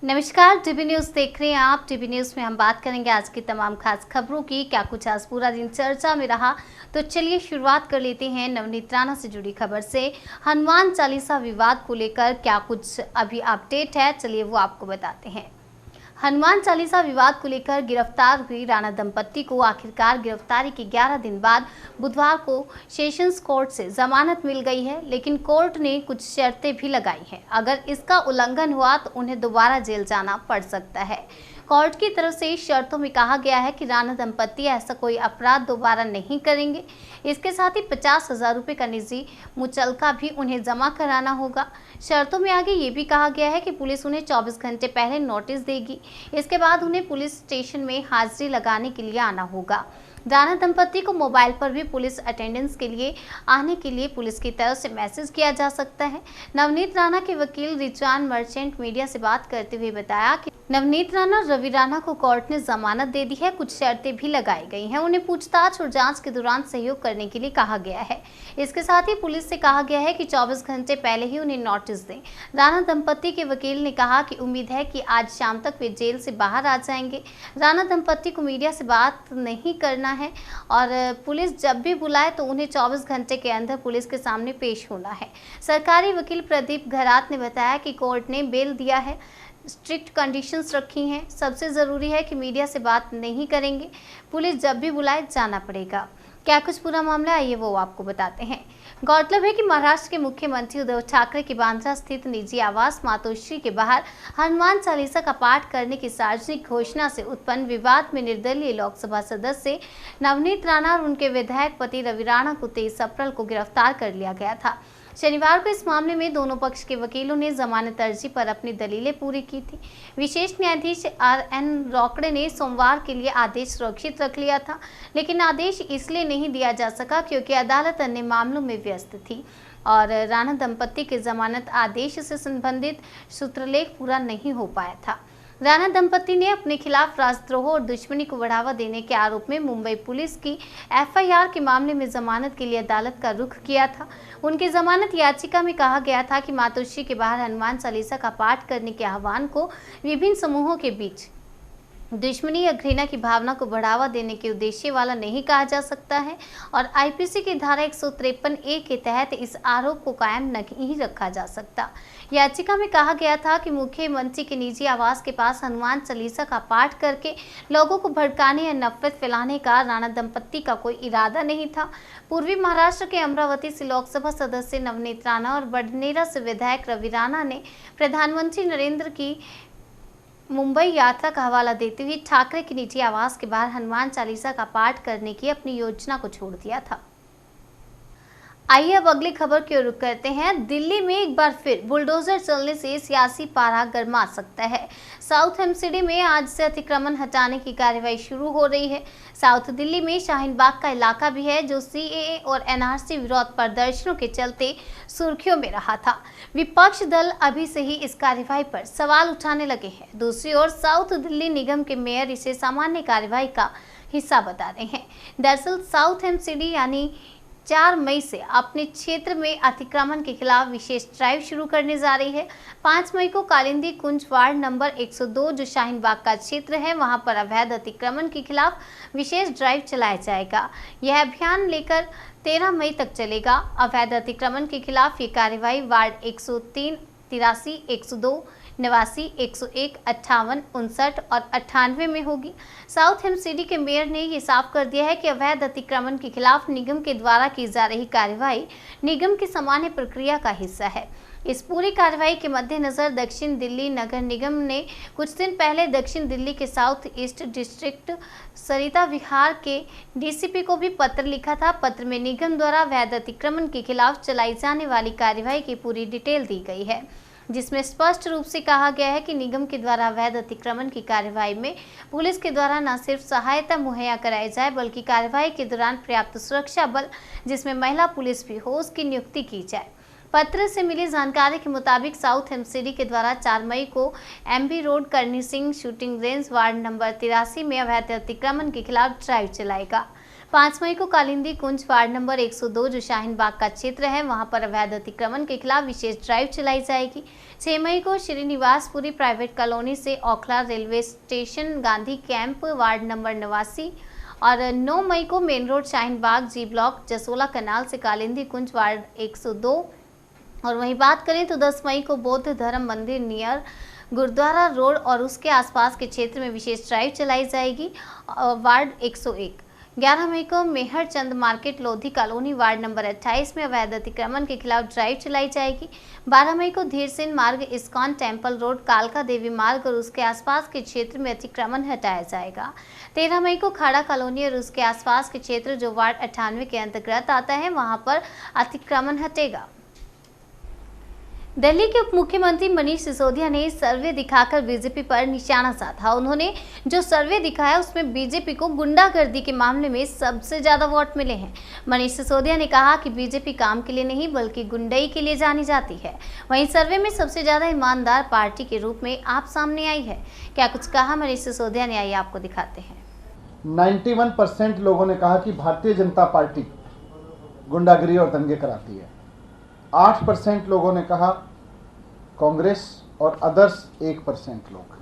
नमस्कार, TV news देख रहे हैं आप। टीवी न्यूज में हम बात करेंगे आज की तमाम खास खबरों की। क्या कुछ आज पूरा दिन चर्चा में रहा, तो चलिए शुरुआत कर लेते हैं नवनीत राणा से जुड़ी खबर से। हनुमान चालीसा विवाद को लेकर क्या कुछ अभी अपडेट है, चलिए वो आपको बताते हैं। हनुमान चालीसा विवाद को लेकर गिरफ्तार हुई राणा दंपत्ति को आखिरकार गिरफ्तारी के 11 दिन बाद बुधवार को सेशंस कोर्ट से जमानत मिल गई है, लेकिन कोर्ट ने कुछ शर्तें भी लगाई हैं। अगर इसका उल्लंघन हुआ तो उन्हें दोबारा जेल जाना पड़ सकता है। कोर्ट की तरफ से शर्तों में कहा गया है कि राणा दंपत्ति ऐसा कोई अपराध दोबारा नहीं करेंगे। इसके साथ ही 50,000 रुपये का निजी मुचलका भी उन्हें जमा कराना होगा। शर्तों में आगे ये भी कहा गया है कि पुलिस उन्हें 24 घंटे पहले नोटिस देगी। इसके बाद उन्हें पुलिस स्टेशन में हाजिरी लगाने के लिए आना होगा। राणा दंपत्ति को मोबाइल पर भी पुलिस अटेंडेंस के लिए आने के लिए पुलिस की तरफ से मैसेज किया जा सकता है। नवनीत राणा के वकील रिजवान मर्चेंट मीडिया से बात करते हुए बताया कि नवनीत राणा और रवि राणा को कोर्ट ने जमानत दे दी है। कुछ शर्तें भी लगाई गई हैं। उन्हें पूछताछ और जांच के दौरान सहयोग करने के लिए कहा गया है। इसके साथ ही पुलिस से कहा गया है कि 24 घंटे पहले ही उन्हें नोटिस दें। राणा दंपत्ति के वकील ने कहा कि उम्मीद है कि आज शाम तक वे जेल से बाहर आ जाएंगे। राणा दंपत्ति को मीडिया से बात नहीं करना है और पुलिस जब भी बुलाए तो उन्हें 24 घंटे के अंदर पुलिस के सामने पेश होना है। सरकारी वकील प्रदीप घरात ने बताया कि कोर्ट ने बेल दिया है, स्ट्रिक्ट कंडीशंस रखी हैं। सबसे ज़रूरी है कि मीडिया से बात नहीं करेंगे। पुलिस जब भी बुलाए जाना पड़ेगा। क्या कुछ पूरा मामला है, ये वो आपको बताते हैं। गौरतलब है कि महाराष्ट्र के मुख्यमंत्री उद्धव ठाकरे की बांद्रा स्थित निजी आवास मातोश्री के बाहर हनुमान चालीसा का पाठ करने की सार्वजनिक घोषणा से उत्पन्न विवाद में निर्दलीय लोकसभा सदस्य नवनीत राणा और उनके विधायक पति रवि राणा को 23 अप्रैल को गिरफ्तार कर लिया गया था। शनिवार को इस मामले में दोनों पक्ष के वकीलों ने जमानत अर्जी पर अपनी दलीलें पूरी की थी। विशेष न्यायाधीश RN रोकड़े ने सोमवार के लिए आदेश सुरक्षित रख लिया था, लेकिन आदेश इसलिए नहीं दिया जा सका क्योंकि अदालत अन्य मामलों में व्यस्त थी और राणा दंपत्ति के जमानत आदेश से संबंधित सूत्रलेख पूरा नहीं हो पाया था। राणा दंपत्ति ने अपने खिलाफ राजद्रोह और दुश्मनी को बढ़ावा देने के आरोप में मुंबई पुलिस की FIR के मामले में जमानत के लिए अदालत का रुख किया था। उनकी जमानत याचिका में कहा गया था कि मातोश्री के बाहर हनुमान चालीसा का पाठ करने के आह्वान को विभिन्न समूहों के बीच दुश्मनी या घृणा की भावना को बढ़ावा देने के उद्देश्य वाला नहीं कहा जा सकता है और IPC की धारा 153A के तहत इस आरोप को कायम नहीं रखा जा सकता। याचिका में कहा गया था कि मुख्यमंत्री के निजी आवास के पास हनुमान चालीसा का पाठ करके लोगों को भड़काने या नफरत फैलाने का राणा दंपत्ति का कोई इरादा नहीं था। पूर्वी महाराष्ट्र के अमरावती से लोकसभा सदस्य नवनीत राणा और बडनेरा से विधायक रवि राणा ने प्रधानमंत्री नरेंद्र की मुंबई यात्रा का हवाला देते हुए ठाकरे के निजी आवास के बाहर हनुमान चालीसा का पाठ करने की अपनी योजना को छोड़ दिया था। आइए अब अगली खबर की ओर रुख करते हैं। दिल्ली में एक बार फिर बुलडोजर चलने से सियासी पारा गर्मा सकता है। साउथ एमसीडी में आज से अतिक्रमण हटाने की कार्यवाही शुरू हो रही है। साउथ दिल्ली में शाहीन बाग का इलाका भी है जो CAA और NRC विरोध प्रदर्शनों के चलते सुर्खियों में रहा था। विपक्ष दल अभी से ही इस कार्यवाही पर सवाल उठाने लगे हैं। दूसरी ओर साउथ दिल्ली निगम के मेयर इसे सामान्य कार्यवाही का हिस्सा बता रहे हैं। दरअसल साउथ एमसीडी यानी 4 मई से अपने क्षेत्र में अतिक्रमण के खिलाफ विशेष ड्राइव शुरू करने जा रही है। 5 मई को कालिंदी कुंज वार्ड नंबर 102 जो शाहीन बाग का क्षेत्र है, वहां पर अवैध अतिक्रमण के खिलाफ विशेष ड्राइव चलाया जाएगा। यह अभियान लेकर 13 मई तक चलेगा। अवैध अतिक्रमण के खिलाफ ये कार्रवाई वार्ड 103, 83, 102, 89, 101, 58, 59 और 98 में होगी। साउथ एमसीडी के मेयर ने ये साफ कर दिया है कि अवैध अतिक्रमण के खिलाफ निगम के द्वारा की जा रही कार्रवाई निगम की सामान्य प्रक्रिया का हिस्सा है। इस पूरी कार्रवाई के मद्देनजर दक्षिण दिल्ली नगर निगम ने कुछ दिन पहले दक्षिण दिल्ली के साउथ ईस्ट डिस्ट्रिक्ट सरिता विहार के DCP को भी पत्र लिखा था। पत्र में निगम द्वारा अवैध अतिक्रमण के खिलाफ चलाई जाने वाली कार्रवाई की पूरी डिटेल दी गई है, जिसमें स्पष्ट रूप से कहा गया है कि निगम के द्वारा अवैध अतिक्रमण की कार्रवाई में पुलिस के द्वारा न सिर्फ सहायता मुहैया कराई जाए बल्कि कार्रवाई के दौरान पर्याप्त सुरक्षा बल जिसमें महिला पुलिस भी हो उसकी नियुक्ति की जाए। पत्र से मिली जानकारी के मुताबिक साउथ एमसीडी के द्वारा 4 मई को MB रोड करनी Singh shooting range ward number 83 में अवैध अतिक्रमण के खिलाफ ड्राइव चलाएगा। 5 मई को कालिंदी कुंज वार्ड नंबर 102 जो शाहीन बाग का क्षेत्र है वहां पर अवैध अतिक्रमण के खिलाफ विशेष ड्राइव चलाई जाएगी। 6 मई को श्रीनिवासपुरी प्राइवेट कॉलोनी से Okhla railway station Gandhi camp ward number 89 और 9 मई को मेन रोड शाहीन बाग जी ब्लॉक जसोला कनाल से कालिंदी कुंज वार्ड 102। और वहीं बात करें तो 10 मई को बौद्ध धर्म मंदिर नियर गुरुद्वारा रोड और उसके आसपास के क्षेत्र में विशेष ड्राइव चलाई जाएगी वार्ड 101। 11 मई को Mehar Chand market Lodhi colony ward number 28 में अवैध अतिक्रमण के खिलाफ ड्राइव चलाई जाएगी। 12 मई को धीरसेन मार्ग इस्कॉन टेम्पल रोड कालका देवी मार्ग और उसके आसपास के क्षेत्र में अतिक्रमण हटाया जाएगा। 13 मई को खाड़ा कॉलोनी और उसके आसपास के क्षेत्र जो वार्ड 98 के अंतर्गत आता है वहां पर अतिक्रमण हटेगा। दिल्ली के उप मुख्यमंत्री मनीष सिसोदिया ने सर्वे दिखाकर बीजेपी पर निशाना साधा। उन्होंने जो सर्वे दिखाया उसमें बीजेपी को गुंडागर्दी के मामले में सबसे ज्यादा वोट मिले हैं। मनीष सिसोदिया ने कहा कि बीजेपी काम के लिए नहीं बल्कि गुंडई के लिए जानी जाती है। वहीं सर्वे में सबसे ज्यादा ईमानदार पार्टी के रूप में आप सामने आई है। क्या कुछ कहा मनीष सिसोदिया ने, आइए आपको दिखाते हैं। 91% लोगों ने कहा कि भारतीय जनता पार्टी गुंडागिरी और दंगे कराती है। 8% लोगों ने कहा कांग्रेस और अदर्स 1% लोग।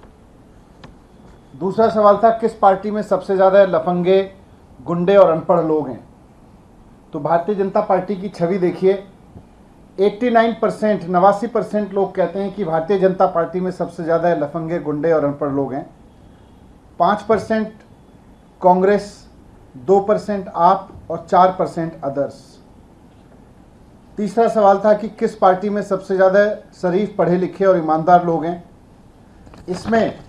दूसरा सवाल था किस पार्टी में सबसे ज़्यादा लफंगे, गुंडे और अनपढ़ लोग हैं। तो भारतीय जनता पार्टी की छवि देखिए, 89% लोग कहते हैं कि भारतीय जनता पार्टी में सबसे ज़्यादा लफंगे, गुंडे और अनपढ़ लोग हैं। 5% कांग्रेस, 2% आप और 4% अदर्स। तीसरा सवाल था कि किस पार्टी में सबसे ज़्यादा शरीफ, पढ़े लिखे और ईमानदार लोग हैं। इसमें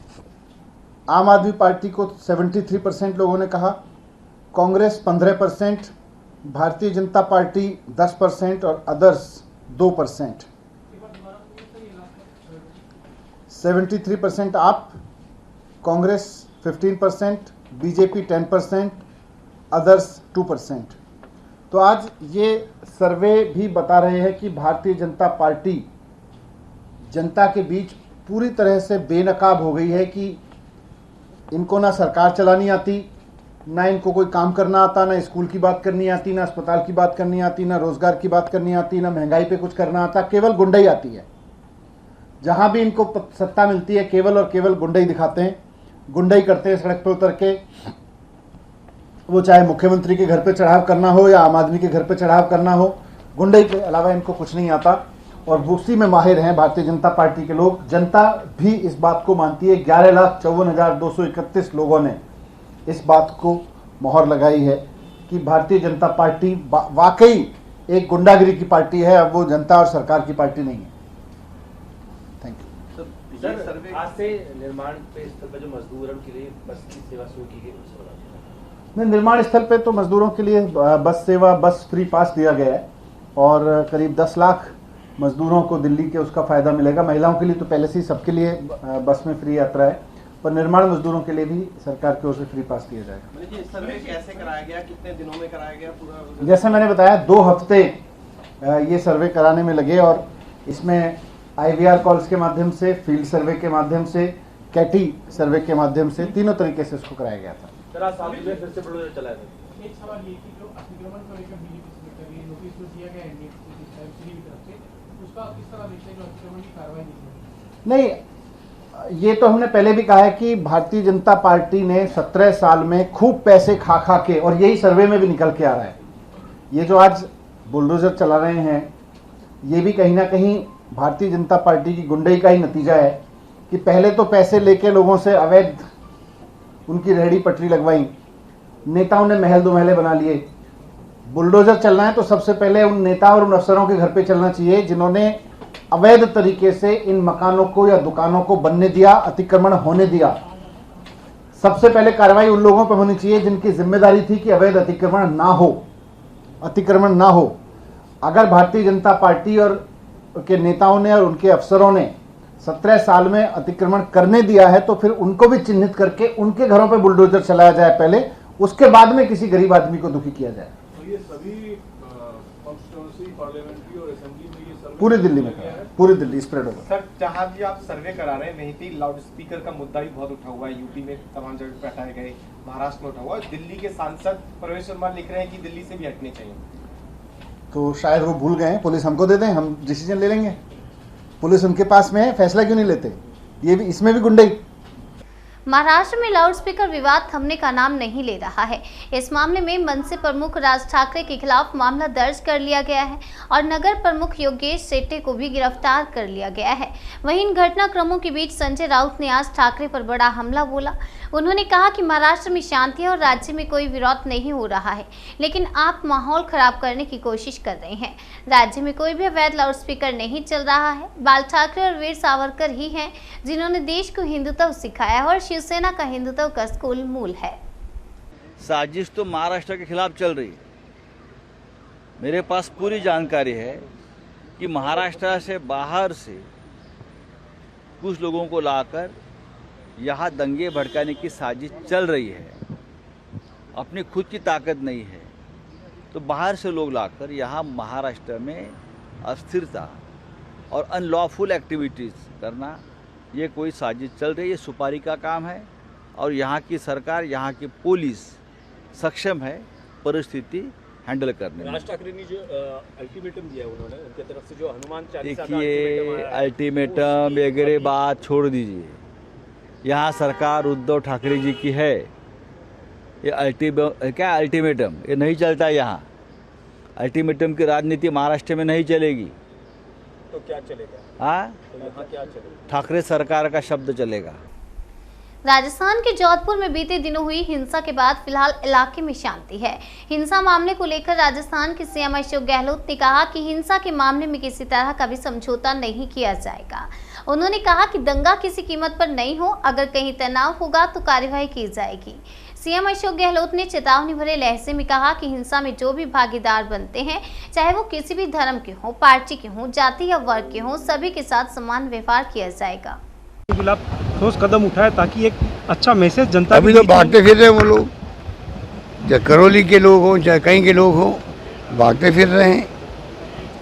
आम आदमी पार्टी को 73% लोगों ने कहा, कांग्रेस 15%, भारतीय जनता पार्टी 10% और अदर्स 2%। 73% आप, कांग्रेस 15%, बीजेपी 10%, अदर्स 2%। तो आज ये सर्वे भी बता रहे हैं कि भारतीय जनता पार्टी जनता के बीच पूरी तरह से बेनकाब हो गई है कि इनको ना सरकार चलानी आती, ना इनको कोई काम करना आता, ना स्कूल की बात करनी आती, ना अस्पताल की बात करनी आती, ना रोजगार की बात करनी आती, ना महंगाई पे कुछ करना आता, केवल गुंडई आती है। जहां भी इनको सत्ता मिलती है केवल और केवल गुंडई दिखाते हैं, गुंडई करते हैं। सड़क पर उतर के वो चाहे मुख्यमंत्री के घर पे चढ़ाव करना हो या आम आदमी के घर पे चढ़ाव करना हो, गुंडई के अलावा इनको कुछ नहीं आता और उसी में माहिर हैं भारतीय जनता पार्टी के लोग। जनता भी इस बात को मानती है। 11,54,231 लोगों ने इस बात को मोहर लगाई है कि भारतीय जनता पार्टी वाकई एक गुंडागिरी की पार्टी है, अब वो जनता और सरकार की पार्टी नहीं है। Thank you. सर, आज से निर्माण पे स्थल पर जो मजदूर हैं उनके लिए बस की सेवा शुरू की गई। निर्माण स्थल पे तो मजदूरों के लिए बस सेवा, बस फ्री पास दिया गया है और करीब 10 लाख मजदूरों को दिल्ली के उसका फ़ायदा मिलेगा। महिलाओं के लिए तो पहले से ही सबके लिए बस में फ्री यात्रा है, पर निर्माण मजदूरों के लिए भी सरकार की ओर से फ्री पास दिया जाएगा। ये सर्वे कैसे कराया गया, कितने दिनों में कराया गया पूरा? जैसे मैंने बताया 2 हफ्ते ये सर्वे कराने में लगे और इसमें IVR कॉल्स के माध्यम से, फील्ड सर्वे के माध्यम से, कैटी सर्वे के माध्यम से, तीनों तरीके से इसको कराया गया था। फिर से बुलडोजर चलाया था। एक सवाल ये कि जो अतिक्रमण को लेकर बीजेपी नोटिस जो दिया गया है की तरफ से, उसका किस तरह देखते हैं जो अतिक्रमण की कार्रवाई नहीं, ये तो हमने पहले भी कहा है कि भारतीय जनता पार्टी ने 17 साल में खूब पैसे खा खा के, और यही सर्वे में भी निकल के आ रहा है, ये जो आज बुलडोजर चला रहे हैं ये भी कहीं ना कहीं भारतीय जनता पार्टी की गुंडई का ही नतीजा है कि पहले तो पैसे लेके लोगों से अवैध उनकी रेहड़ी पटरी लगवाई, नेताओं ने महल दो महले बना लिए। बुलडोजर चलना है तो सबसे पहले उन नेता और उन अफसरों के घर पे चलना चाहिए जिन्होंने अवैध तरीके से इन मकानों को या दुकानों को बनने दिया, अतिक्रमण होने दिया। सबसे पहले कार्रवाई उन लोगों पर होनी चाहिए जिनकी जिम्मेदारी थी कि अवैध अतिक्रमण ना हो। अगर भारतीय जनता पार्टी और के नेताओं ने और उनके अफसरों ने 17 साल में अतिक्रमण करने दिया है तो फिर उनको भी चिन्हित करके उनके घरों पे बुलडोजर चलाया जाए पहले, उसके बाद में किसी गरीब आदमी को दुखी किया जाए। तो ये सभी कॉन्स्टिट्यूएंसी, पार्लियामेंट्री और असेंबली में ये पूरी दिल्ली में पूरी दिल्ली स्प्रेड होगा। सर, जहाँ भी आप सर्वे करा रहे हैं वहीं पे लाउड स्पीकर का मुद्दा भी बहुत उठा हुआ है। यूपी में तमाम जगह पे हटाए गए, महाराष्ट्र में उठा हुआ है। दिल्ली के सांसद प्रवेश वर्मा लिख रहे हैं कि दिल्ली से भी हटने चाहिए। तो शायद वो भूल गए हैं, पुलिस हमको दे दें, हम डिसीजन ले लेंगे। पुलिस उनके पास में है, फैसला क्यों नहीं लेते? ये भी, इसमें भी गुंडई। महाराष्ट्र में लाउडस्पीकर विवाद थमने का नाम नहीं ले रहा है। इस मामले में मनसे प्रमुख राज ठाकरे के खिलाफ मामला दर्ज कर लिया गया है और नगर प्रमुख योगेश सेट्टे को भी गिरफ्तार कर लिया गया है। वहीं इन घटनाक्रमों के बीच संजय राउत ने आज ठाकरे पर बड़ा हमला बोला। उन्होंने कहा कि महाराष्ट्र में शांति है और राज्य में कोई विरोध नहीं हो रहा है, लेकिन आप माहौल खराब करने की कोशिश कर रहे हैं। राज्य में कोई भी अवैध लाउडस्पीकर नहीं चल रहा है। बाल ठाकरे और वीर सावरकर ही हैं जिन्होंने देश को हिंदुत्व सिखाया और शिवसेना का हिंदुत्व का स्कूल मूल है। साजिश तो महाराष्ट्र के खिलाफ चल रही है। मेरे पास पूरी जानकारी है कि महाराष्ट्र से बाहर से कुछ लोगों को लाकर यहाँ दंगे भड़काने की साजिश चल रही है। अपनी खुद की ताकत नहीं है तो बाहर से लोग लाकर यहाँ महाराष्ट्र में अस्थिरता और अनलॉफुल एक्टिविटीज़ करना, ये कोई साजिश चल रही है। ये सुपारी का काम है और यहाँ की सरकार, यहाँ की पुलिस सक्षम है परिस्थिति हैंडल करने में। राज ठाकरे ने जो अल्टीमेटम दिया उन्होंने, उनके तरफ से जो हनुमान चालीसा का देखिए, अल्टीमेटम वगैरह बात छोड़ दीजिए। यहाँ सरकार उद्धव ठाकरे जी की है। ये अल्टीमेटम ये नहीं चलता यहाँ। अल्टीमेटम की राजनीति महाराष्ट्र में नहीं चलेगी। तो क्या चलेगा? हाँ, तो यहाँ क्या चलेगा? ठाकरे सरकार का शब्द चलेगा। राजस्थान के जोधपुर में बीते दिनों हुई हिंसा के बाद फिलहाल इलाके में शांति है। हिंसा मामले को लेकर राजस्थान के सीएम अशोक गहलोत ने कहा कि हिंसा के मामले में किसी तरह का भी समझौता नहीं किया जाएगा। उन्होंने कहा कि दंगा किसी कीमत पर नहीं हो, अगर कहीं तनाव होगा तो कार्रवाई की जाएगी। सीएम अशोक गहलोत ने चेतावनी भरे लहजे में कहा कि हिंसा में जो भी भागीदार बनते हैं, चाहे वो किसी भी धर्म के हों, पार्टी के हों, जाति या वर्ग के हों, सभी के साथ समान व्यवहार किया जाएगा। खिलाफ ठोस कदम उठाए ताकि एक अच्छा मैसेज जनता अभी तो भागते फिर रहे हैं वो लोग, चाहे करौली के लोग हों चाहे कहीं के लोग हों, भागते फिर रहे हैं।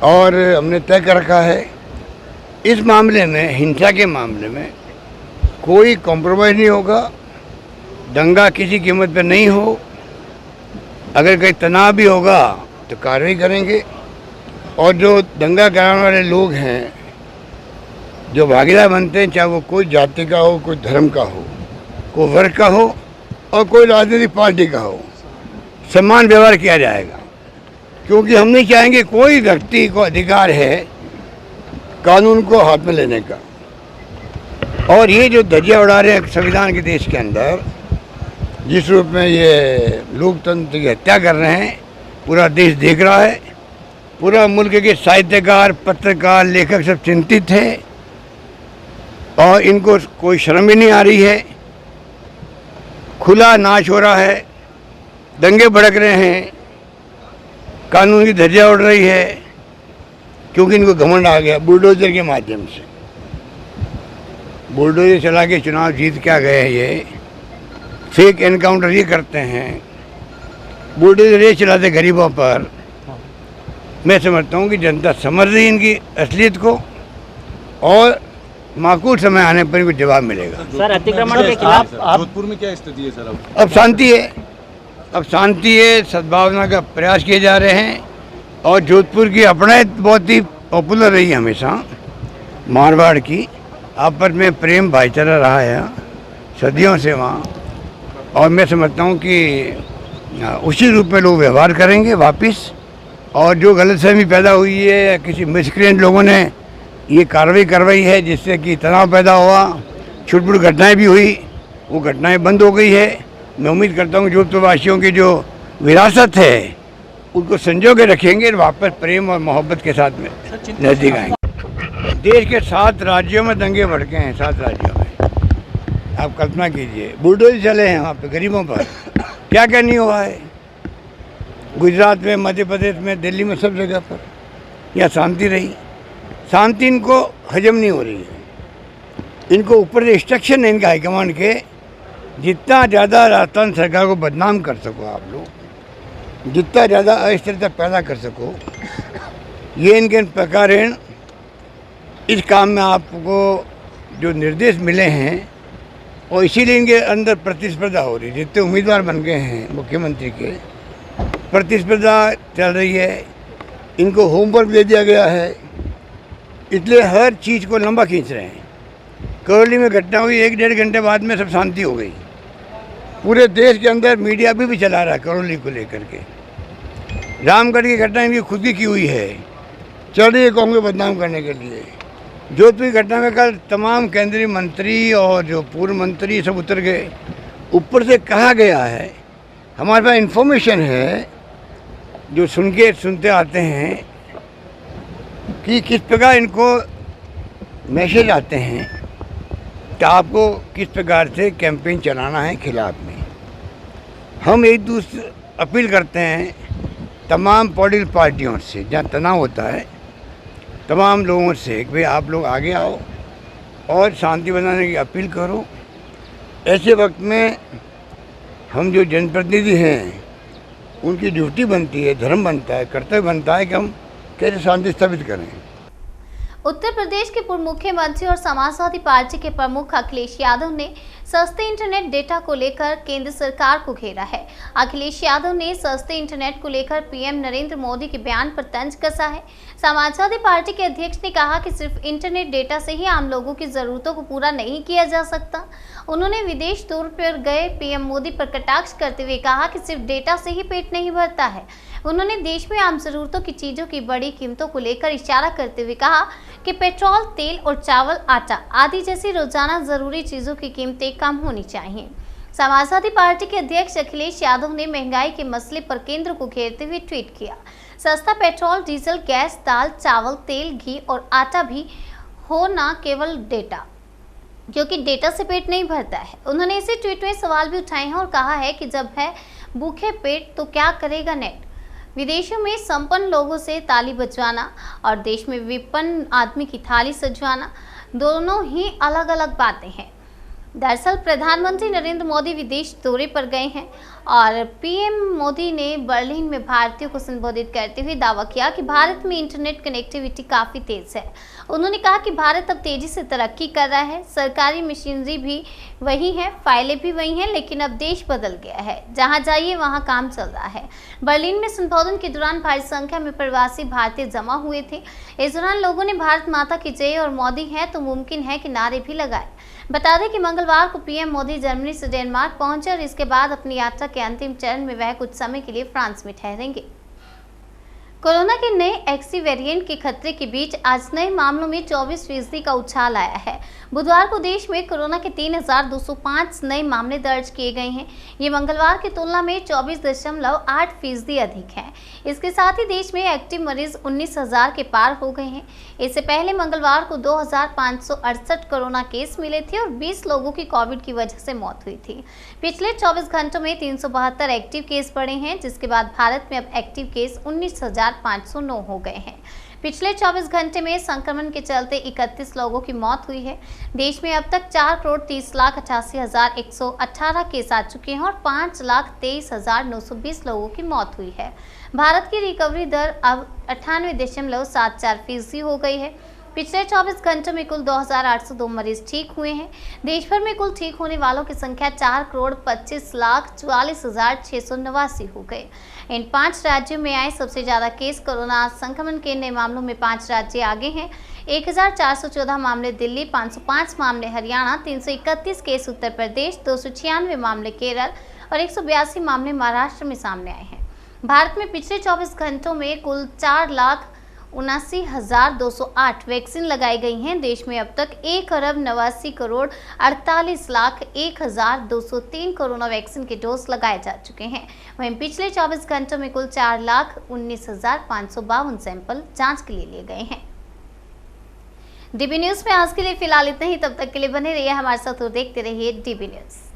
और हमने तय कर रखा है इस मामले में, हिंसा के मामले में कोई कॉम्प्रोमाइज़ नहीं होगा। दंगा किसी कीमत पर नहीं हो। अगर कहीं तनाव भी होगा तो कार्रवाई करेंगे। और जो दंगा कराने वाले लोग हैं, जो भागीदार बनते हैं, चाहे वो कोई जाति का हो, कोई धर्म का हो, कोई वर्ग का हो और कोई राजनीतिक पार्टी का हो, समान व्यवहार किया जाएगा। क्योंकि हम नहीं चाहेंगे कोई व्यक्ति को अधिकार है कानून को हाथ में लेने का। और ये जो धज्जियां उड़ा रहे हैं संविधान के देश के अंदर, जिस रूप में ये लोकतंत्र की हत्या कर रहे हैं, पूरा देश देख रहा है। पूरा मुल्क के साहित्यकार, पत्रकार, लेखक सब चिंतित हैं और इनको कोई शर्म भी नहीं आ रही है। खुला नाच हो रहा है, दंगे भड़क रहे हैं, कानून की धज्जियां उड़ रही है, क्योंकि इनको घमंड आ गया। बुलडोजर के माध्यम से बुलडोजर चला के चुनाव जीत क्या गए हैं। ये फेक एनकाउंटर ये करते हैं, बुलडोजर ये चलाते गरीबों पर। मैं समझता हूँ कि जनता समझ रही इनकी असलियत को और माकूल समय आने पर इनको जवाब मिलेगा। सर, अतिक्रमण के खिलाफ जोधपुर में क्या स्थिति है सर? अब शांति है, अब शांति है, सद्भावना का प्रयास किए जा रहे हैं। और जोधपुर की अपना बहुत ही पॉपुलर रही हमेशा, मारवाड़ की आपस में प्रेम भाईचारा रहा है सदियों से वहाँ। और मैं समझता हूँ कि उसी रूप में लोग व्यवहार करेंगे वापस। और जो गलतफहमी पैदा हुई है या किसी मिसक्रिएंट लोगों ने ये कार्रवाई करवाई है जिससे कि तनाव पैदा हुआ, छोटी-छोटी घटनाएं भी हुई, वो घटनाएं बंद हो गई है। मैं उम्मीद करता हूँ जोधपुर वासियों की जो विरासत है उनको संजो के रखेंगे, वापस प्रेम और मोहब्बत के साथ में नजदीक आएंगे। देश के 7 राज्यों में दंगे भड़के हैं, 7 राज्यों में। आप कल्पना कीजिए, बुलडोजर चले हैं वहाँ पे गरीबों पर। क्या क्या नहीं हुआ है गुजरात में, मध्य प्रदेश में, दिल्ली में, सब जगह पर यहाँ शांति रही। शांति इनको हजम नहीं हो रही है। इनको ऊपर से इंस्ट्रक्शन है इनके हाईकमांड के, जितना ज़्यादा राजस्थान सरकार को बदनाम कर सको आप लोग, जितना ज़्यादा अस्थिरता पैदा कर सको, ये इनके प्रकार इस काम में आपको जो निर्देश मिले हैं और इसीलिए इनके अंदर प्रतिस्पर्धा हो रही है। जितने उम्मीदवार बन गए हैं मुख्यमंत्री के, प्रतिस्पर्धा चल रही है, इनको होमवर्क दे दिया गया है, इसलिए हर चीज़ को लंबा खींच रहे हैं। करौली में घटना हुई 1-1.5 घंटे बाद में सब शांति हो गई। पूरे देश के अंदर मीडिया भी चला रहा है करौली को लेकर के। रामगढ़ की घटना इनकी खुद की हुई है, चल रही है कांग्रेस बदनाम करने के लिए। जोधपुर की घटना में कल तमाम केंद्रीय मंत्री और जो पूर्व मंत्री सब उतर गए। ऊपर से कहा गया है, हमारे पास इन्फॉर्मेशन है जो सुनते आते हैं कि किस प्रकार इनको मैसेज आते हैं कि आपको किस प्रकार से कैंपेन चलाना है खिलाफ में। हम एक दूसरे अपील करते हैं तमाम पॉलिटिकल पार्टियों से, जहाँ तनाव होता है, तमाम लोगों से कि भाई आप लोग आगे आओ और शांति बनाने की अपील करो। ऐसे वक्त में हम जो जनप्रतिनिधि हैं उनकी ड्यूटी बनती है, धर्म बनता है, कर्तव्य बनता है कि हम कैसे शांति स्थापित करें। उत्तर प्रदेश के पूर्व मुख्यमंत्री और समाजवादी पार्टी के प्रमुख अखिलेश यादव ने सस्ते इंटरनेट डेटा को लेकर केंद्र सरकार को घेरा है। अखिलेश यादव ने सस्ते इंटरनेट को लेकर पीएम नरेंद्र मोदी के बयान पर तंज कसा है। समाजवादी पार्टी के अध्यक्ष ने कहा कि सिर्फ इंटरनेट डेटा से ही आम लोगों की जरूरतों को पूरा नहीं किया जा सकता। उन्होंने विदेश दौरे पर गए पीएम मोदी पर कटाक्ष करते हुए कहा कि सिर्फ डेटा से ही पेट नहीं भरता है। उन्होंने देश में आम जरूरतों की चीजों की बड़ी कीमतों को लेकर इशारा करते हुए कहा कि पेट्रोल, तेल और चावल, आटा आदि जैसी रोजाना जरूरी चीजों की कीमतें कम होनी चाहिए। समाजवादी पार्टी के अध्यक्ष अखिलेश यादव ने महंगाई के मसले पर केंद्र को घेरते हुए ट्वीट किया, सस्ता पेट्रोल, डीजल, गैस, दाल, चावल, तेल, घी और आटा भी हो, ना केवल डेटा, क्योंकि डेटा से पेट नहीं भरता है। उन्होंने इसी ट्वीट में सवाल भी उठाए हैं और कहा है कि जब है भूखे पेट तो क्या करेगा नेट। विदेशों में संपन्न लोगों से ताली बजवाना और देश में विपन्न आदमी की थाली सजवाना दोनों ही अलग अलग बातें हैं। दरअसल प्रधानमंत्री नरेंद्र मोदी विदेश दौरे पर गए हैं और पीएम मोदी ने बर्लिन में भारतीयों को संबोधित करते हुए दावा किया कि भारत में इंटरनेट कनेक्टिविटी काफ़ी तेज है। उन्होंने कहा कि भारत अब तेजी से तरक्की कर रहा है, सरकारी मशीनरी भी वही है, फाइलें भी वही हैं, लेकिन अब देश बदल गया है, जहां जाइए वहां काम चल रहा है। बर्लिन में संबोधन के दौरान भारी संख्या में प्रवासी भारतीय जमा हुए थे। इस दौरान लोगों ने भारत माता की जय और मोदी है तो मुमकिन है कि नारे भी लगाए। बता दें कि मंगलवार को पीएम मोदी जर्मनी से डेनमार्क पहुंचे और इसके बाद अपनी यात्रा के अंतिम चरण में वह कुछ समय के लिए फ्रांस में ठहरेंगे। कोरोना के नए एक्सी वेरिएंट के खतरे के बीच आज नए मामलों में 24% का उछाल आया है। बुधवार को देश में कोरोना के 3,205 नए मामले दर्ज किए गए हैं। ये मंगलवार की तुलना में 24.8% अधिक है। इसके साथ ही देश में एक्टिव मरीज 19,000 के पार हो गए हैं। इससे पहले मंगलवार को 2,568 कोरोना केस मिले थे और 20 लोगों की कोविड की वजह से मौत हुई थी। पिछले 24 घंटों में 372 एक्टिव केस बढ़े हैं, जिसके बाद भारत में अब एक्टिव केस 19,509 हो गए हैं। पिछले 24 घंटे में संक्रमण के चलते 31 लोगों की मौत हुई है। देश में अब तक 4,30,88,118 केस आ चुके हैं और 5,23,920 लोगों की मौत हुई है। भारत की रिकवरी दर अब 98.74% हो गई है। पिछले 24 घंटों में कुल 2,802 मरीज ठीक हुए हैं। देश भर में कुल ठीक होने वालों की संख्या 4,25,44,689 हो गए। इन 5 राज्यों में आए सबसे ज्यादा केस कोरोना संक्रमण के नए मामलों में 5 राज्य आगे हैं। 1,414 मामले दिल्ली, 505 मामले हरियाणा, 331 केस उत्तर प्रदेश, 296 मामले केरल और 182 मामले महाराष्ट्र में सामने आए हैं। भारत में पिछले 24 घंटों में कुल 4,79,208 वैक्सीन लगाई गई हैं। देश में अब तक 1,89,48,01,203 कोरोना वैक्सीन के डोज लगाए जा चुके हैं। वहीं पिछले 24 घंटों में कुल 4,19,552 सैंपल जांच के लिए लिए गए हैं। डीबी न्यूज में आज के लिए फिलहाल इतना ही। तब तक के लिए बने रहिए हमारे साथ और देखते रहिए डीबी न्यूज।